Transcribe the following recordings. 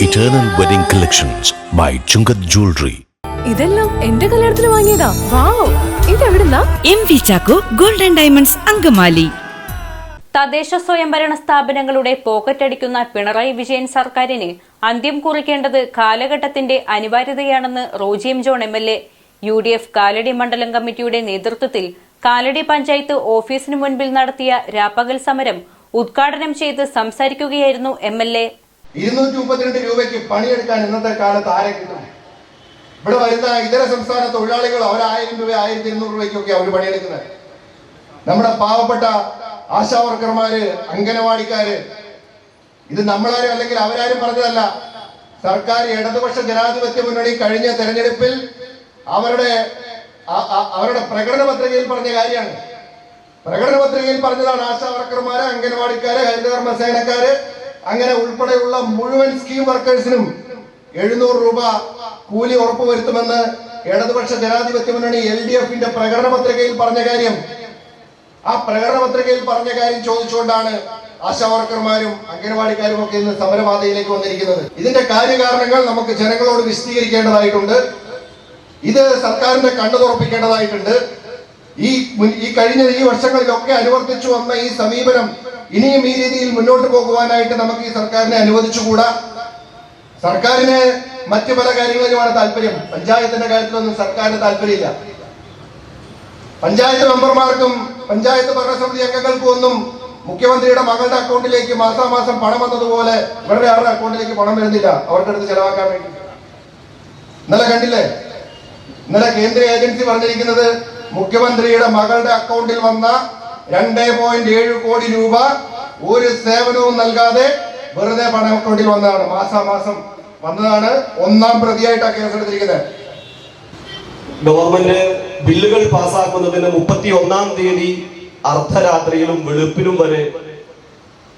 Eternal Wedding Collections by Chungat Jewelry. ഇതെല്ലാം എന്റെ കല്യാണത്തിന് വാങ്ങിയതാ. വാവ്, ഇതെവിടുന്നാ? MV Chacko golden diamonds Angamaly. തദ്ദേശ സ്വയംഭരണ സ്ഥാപനങ്ങളുടെ പോക്കറ്റടിക്കുന്ന പിണറായി വിജയൻ സർക്കാരിന് അന്ത്യം കുറിക്കേണ്ടത് കാലഘട്ടത്തിന്റെ അനിവാര്യതയാണെന്ന് Roji M John MLA. UDF Kalady മണ്ഡലം കമ്മിറ്റിയുടെ നേതൃത്വത്തിൽ കാലടി പഞ്ചായത്ത് ഓഫീസിന് മുൻപിൽ നടത്തിയ രാപ്പകൽ സമരം ഉദ്ഘാടനം ചെയ്ത് സംസാരിക്കുകയായിരുന്നു MLA. 232 രൂപയ്ക്ക് പണിയെടുക്കാൻ ഇന്നത്തെ കാലത്ത് ആരെ കിട്ടും? ഇവിടെ വരുന്ന ഇതര സംസ്ഥാന തൊഴിലാളികൾ അവർ 1000 രൂപ 1200 രൂപയ്ക്കൊക്കെ അവർ പണിയെടുക്കുന്നത്. നമ്മുടെ പാവപ്പെട്ട ആശാവർക്കർമാര്, അംഗനവാടിക്കാര്, ഇത് നമ്മളാരും അല്ലെങ്കിൽ അവരാരും പറഞ്ഞതല്ല. സർക്കാർ ഇടതുപക്ഷ ജനാധിപത്യ മുന്നണി കഴിഞ്ഞ തെരഞ്ഞെടുപ്പിൽ അവരുടെ പ്രകടന പത്രികയിൽ പറഞ്ഞ കാര്യമാണ്. പ്രകടന പത്രികയിൽ പറഞ്ഞതാണ് ആശാവർക്കർമാര്, അംഗനവാടിക്കാര്, ഹരിതകർമ്മ സേനക്കാര്, അങ്ങനെ ഉൾപ്പെടെയുള്ള മുഴുവൻ സ്കീം വർക്കേഴ്സിനും 700 രൂപ കൂലി ഉറപ്പുവരുത്തുമെന്ന് ഇടതുപക്ഷ ജനാധിപത്യ മുന്നണി LDF-ന്റെ പ്രകടന പത്രികയിൽ പറഞ്ഞ കാര്യം. ആ പ്രകടന പത്രികയിൽ പറഞ്ഞ കാര്യം ചോദിച്ചുകൊണ്ടാണ് ആശാവർക്കർമാരും അംഗനവാടിക്കാരും ഒക്കെ ഇന്ന് സമരപാതയിലേക്ക് വന്നിരിക്കുന്നത്. ഇതിന്റെ കാര്യകാരണങ്ങൾ നമുക്ക് ജനങ്ങളോട് വിശദീകരിക്കേണ്ടതായിട്ടുണ്ട്. ഇത് സർക്കാരിന്റെ കണ്ണു തുറപ്പിക്കേണ്ടതായിട്ടുണ്ട്. ഈ കഴിഞ്ഞ വർഷങ്ങളിലൊക്കെ അനുവർത്തിച്ചു വന്ന ഈ സമീപനം ഇനിയും ഈ രീതിയിൽ മുന്നോട്ട് പോകുവാനായിട്ട് നമുക്ക് ഈ സർക്കാരിനെ അനുവദിച്ചുകൂടാ. സർക്കാരിന് മറ്റു പല കാര്യങ്ങളിലുമാണ് താല്പര്യം. പഞ്ചായത്തിന്റെ കാര്യത്തിലൊന്നും സർക്കാരിന് താല്പര്യമില്ല. പഞ്ചായത്ത് മെമ്പർമാർക്കും പഞ്ചായത്ത് ഭരണസമിതി അംഗങ്ങൾക്കും ഒന്നും മുഖ്യമന്ത്രിയുടെ മകളുടെ അക്കൗണ്ടിലേക്ക് മാസാമാസം പണം വന്നതുപോലെ ഇവരുടെ ആരുടെ അക്കൗണ്ടിലേക്ക് പണം വരുന്നില്ല അവർക്കടുത്ത് ചെലവാക്കാൻ വേണ്ടി. ഇന്നലെ കണ്ടില്ലേ, ഇന്നലെ കേന്ദ്ര ഏജൻസി പറഞ്ഞിരിക്കുന്നത് മുഖ്യമന്ത്രിയുടെ മകളുടെ അക്കൗണ്ടിൽ വന്ന 2.7 കോടി രൂപ ഒരു സേവനവും നൽകാതെ വെറുതെ പണം അക്കൗണ്ടിൽ വന്നതാണ്, മാസാമാസം വന്നതാണ്. 1-ാം പ്രതിയായിട്ടാണ് കേസെടുത്തിരിക്കുന്നത്. ഗവൺമെന്റ് ബില്ലുകൾ പാസ്സാക്കുന്നതിന് 31-ാം തീയതി അർദ്ധരാത്രിയിലും വെളുപ്പിലും വരെ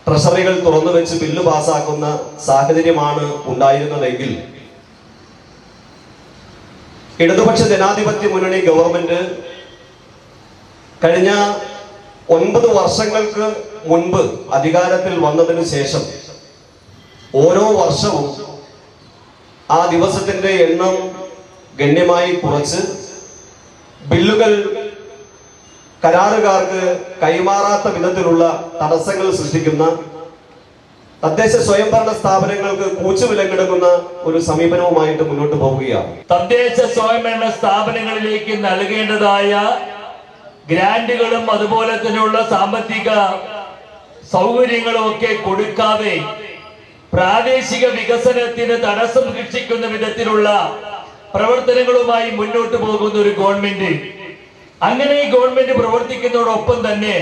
ട്രഷറികൾ തുറന്നു വെച്ച് ബില്ല് പാസ്സാക്കുന്ന സാഹചര്യമാണ് ഉണ്ടായിരുന്നതെങ്കിൽ ഇടതുപക്ഷ ജനാധിപത്യ മുന്നണി ഗവൺമെന്റ് കഴിഞ്ഞ 9 വർഷങ്ങൾക്ക് മുൻപ് അധികാരത്തിൽ വന്നതിന് ശേഷം ഓരോ വർഷവും ആ ദിവസത്തിന്റെ എണ്ണം ഗണ്യമായി കുറച്ച് ബില്ലുകൾ കരാറുകാർക്ക് കൈമാറാത്ത വിധത്തിലുള്ള തടസ്സങ്ങൾ സൃഷ്ടിക്കുന്ന തദ്ദേശ സ്വയംഭരണ സ്ഥാപനങ്ങൾക്ക് കൂച്ചുവിലങ്ങിടുന്ന ഒരു സമീപനവുമായിട്ട് മുന്നോട്ട് പോവുകയാണ്. തദ്ദേശ സ്വയംഭരണ സ്ഥാപനങ്ങളിലേക്ക് നൽകേണ്ടതായ ഗ്രാന്റുകളും അതുപോലെ തന്നെയുള്ള സാമ്പത്തിക സൗകര്യങ്ങളും ഒക്കെ കൊടുക്കാതെ പ്രാദേശിക വികസനത്തിന് തടസ്സം സൃഷ്ടിക്കുന്ന വിധത്തിലുള്ള പ്രവർത്തനങ്ങളുമായി മുന്നോട്ട് പോകുന്ന ഒരു ഗവൺമെന്റ്. അങ്ങനെ ഈ ഗവൺമെന്റ് പ്രവർത്തിക്കുന്നതോടൊപ്പം തന്നെ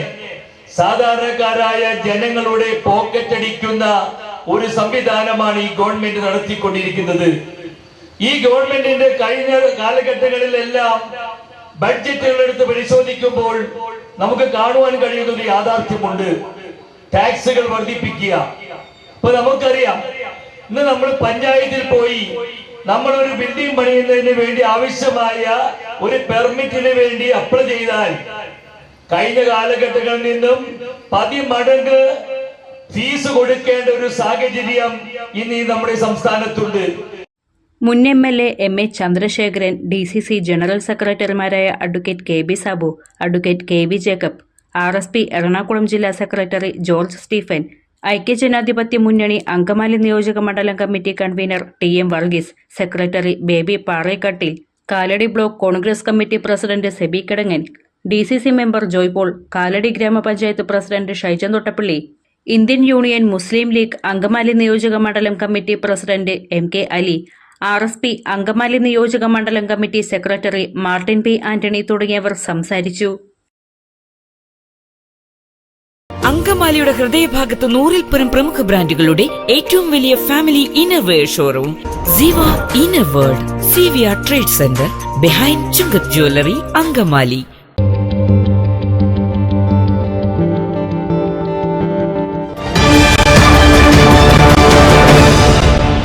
സാധാരണക്കാരായ ജനങ്ങളുടെ പോക്കറ്റ് അടിക്കുന്ന ഒരു സംവിധാനമാണ് ഈ ഗവൺമെന്റ് നടത്തിക്കൊണ്ടിരിക്കുന്നത്. ഈ ഗവൺമെന്റിന്റെ കഴിഞ്ഞ കാലഘട്ടങ്ങളിലെല്ലാം ബഡ്ജറ്റുകൾ എടുത്ത് പരിശോധിക്കുമ്പോൾ നമുക്ക് കാണുവാൻ കഴിയുന്ന ഒരു യാഥാർത്ഥ്യമുണ്ട്. ടാക്സുകൾ വർദ്ധിപ്പിക്കുക. ഇപ്പൊ നമുക്കറിയാം, ഇന്ന് നമ്മൾ പഞ്ചായത്തിൽ പോയി നമ്മൾ ഒരു ബിൽഡിംഗ് പണിയുന്നതിന് വേണ്ടി ആവശ്യമായ ഒരു പെർമിറ്റിന് വേണ്ടി അപ്ലൈ ചെയ്താൽ കഴിഞ്ഞ കാലഘട്ടങ്ങളിൽ നിന്നും 10 മടങ്ങ് ഫീസ് കൊടുക്കേണ്ട ഒരു സാഹചര്യം ഇന്ന് നമ്മുടെ സംസ്ഥാനത്തുണ്ട്. മുൻ MLA MA Chandrasekharan, DCC general സെക്രട്ടറിമാരായ advocate KB Sabu, advocate KB Jacob, RSP Ernakulam ജില്ലാ സെക്രട്ടറി ജോർജ് സ്റ്റീഫൻ, ഐക്യജനാധിപത്യ മുന്നണി അങ്കമാലി നിയോജക മണ്ഡലം committee convener TM Varghese, secretary Baby Parekkattil, Kalady block Congress committee president Seby Kidangan, DCC member Joy Paul, Kalady ഗ്രാമപഞ്ചായത്ത് പ്രസിഡന്റ് ഷൈജൻ തൊട്ടപ്പള്ളി, ഇന്ത്യൻ യൂണിയൻ മുസ്ലിം ലീഗ് അങ്കമാലി നിയോജക മണ്ഡലം committee president MK Ali, RSP Angamaly നിയോജക മണ്ഡലം committee secretary Martin P Antony തുടങ്ങിയവർ സംസാരിച്ചു. അങ്കമാലിയുടെ ഹൃദയഭാഗത്ത് 100-ൽ പരം പ്രമുഖ ബ്രാൻഡുകളുടെ ഏറ്റവും വലിയ family innerwear showroom Siva inner world, CVR trade centre, behind Chungath jewellery, Angamaly.